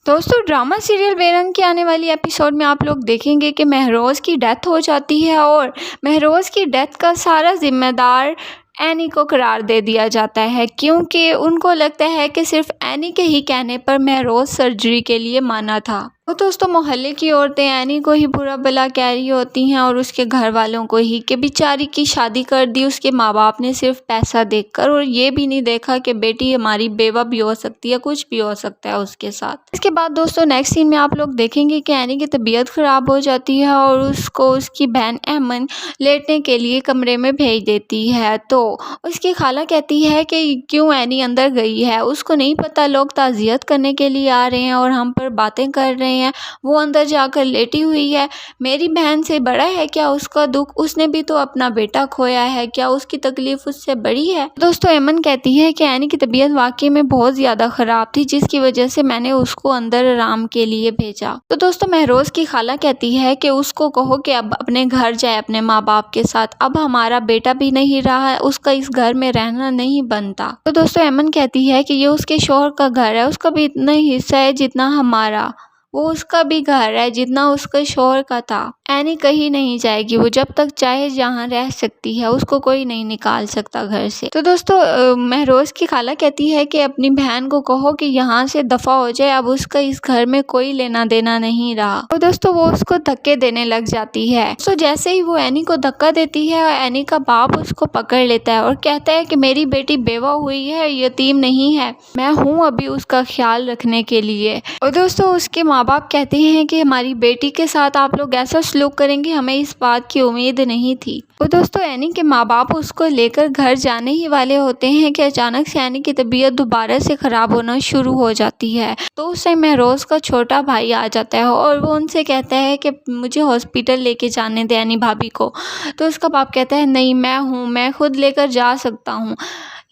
दोस्तों drama serial बेरंग के आने वाली एपिसोड में आप लोग देखेंगे कि महरोज़ की डेथ हो जाती है और महरोज़ की डेथ का सारा जिम्मेदार एनी को करार दे दिया जाता है, क्योंकि उनको लगता है कि सिर्फ एनी के ही कहने पर महरोज़ सर्जरी के लिए माना था। तो दोस्तों मोहल्ले की औरतें एनी को ही बुरा भला कह रही होती हैं और उसके घर वालों को ही कि बेचारी की शादी कर दी उसके माँ बाप ने सिर्फ पैसा देखकर, और ये भी नहीं देखा कि बेटी हमारी बेवा भी हो सकती है, कुछ भी हो सकता है उसके साथ। इसके बाद दोस्तों नेक्स्ट सीन में आप लोग देखेंगे कि एनी की तबीयत ख़राब हो जाती है और उसको उसकी बहन अमन लेटने के लिए कमरे में भेज देती है। तो उसकी खाला कहती है कि क्यों एनी अंदर गई है, उसको नहीं पता लोग ताज़ियत करने के लिए आ रहे हैं और हम पर बातें कर रहे हैं, वो अंदर जाकर लेटी हुई है। मेरी बहन से बड़ा है क्या उसका दुख, उसने भी तो अपना बेटा खोया है, क्या उसकी तकलीफ उससे बड़ी है। दोस्तों अमन कहती है कि एनी की तबीयत वाकई में बहुत ज़्यादा ख़राब थी, जिसकी वजह से मैंने उसको अंदर आराम के लिए भेजा। तो दोस्तों महरोज़ की खाला कहती है कि उसको कहो कि अब अपने घर जाए अपने माँ बाप के साथ, अब हमारा बेटा भी नहीं रहा है, उसका इस घर में रहना नहीं बनता। तो दोस्तों अमन कहती है कि ये उसके शौहर का घर है, उसका भी इतना ही हिस्सा है जितना हमारा, वो उसका भी घर है जितना उसके शौहर का था। एनी कहीं नहीं जाएगी, वो जब तक चाहे जहाँ रह सकती है, उसको कोई नहीं निकाल सकता घर से। तो दोस्तों महरोज़ की खाला कहती है कि अपनी बहन को कहो कि यहाँ से दफ़ा हो जाए, अब उसका इस घर में कोई लेना देना नहीं रहा। तो दोस्तों वो उसको धक्के देने लग जाती है। तो जैसे ही वो एनी को धक्का देती है, एनी का बाप उसको पकड़ लेता है और कहता है कि मेरी बेटी बेवा हुई है, यतीम नहीं है, मैं हूँ अभी उसका ख्याल रखने के लिए। और दोस्तों उसके माँ बाप कहते हैं कि हमारी बेटी के साथ आप लोग ऐसा सलूक करेंगे, हमें इस बात की उम्मीद नहीं थी। और दोस्तों एनी के माँ बाप उसको लेकर घर जाने ही वाले होते हैं कि अचानक से एनी की तबीयत दोबारा से ख़राब होना शुरू हो जाती है। तो उस टाइम महरोज़ का छोटा भाई आ जाता है और वो उनसे कहता है कि मुझे हॉस्पिटल लेके जाने दे एनी भाभी को। तो उसका बाप कहता है नहीं, मैं खुद लेकर जा सकता हूँ।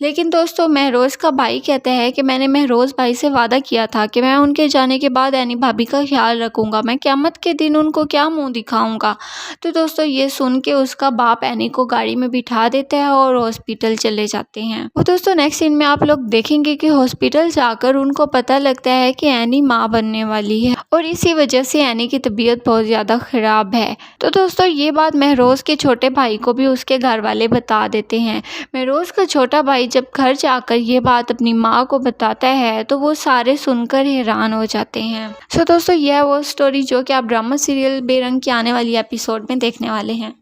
लेकिन दोस्तों महरोज़ का भाई कहता है कि मैंने महरोज़ भाई से वादा किया था कि मैं उनके जाने के बाद एनी भाभी का ख्याल रखूँगा, मैं क़यामत के दिन उनको क्या मुंह दिखाऊँगा। तो दोस्तों ये सुन के उसका बाप एनी को गाड़ी में बिठा देता है और हॉस्पिटल चले जाते हैं। और दोस्तों नेक्स्ट सीन में आप लोग देखेंगे कि हॉस्पिटल जाकर उनको पता लगता है कि एनी माँ बनने वाली है और इसी वजह से एनी की तबीयत बहुत ज़्यादा ख़राब है। तो दोस्तों ये बात महरोज़ के छोटे भाई को भी उसके घर वाले बता देते हैं। महरोज़ का छोटा भाई जब घर जाकर ये बात अपनी माँ को बताता है तो वो सारे सुनकर हैरान हो जाते हैं। सो दोस्तों यह वो स्टोरी जो कि आप ड्रामा सीरियल बेरंग की आने वाली एपिसोड में देखने वाले हैं।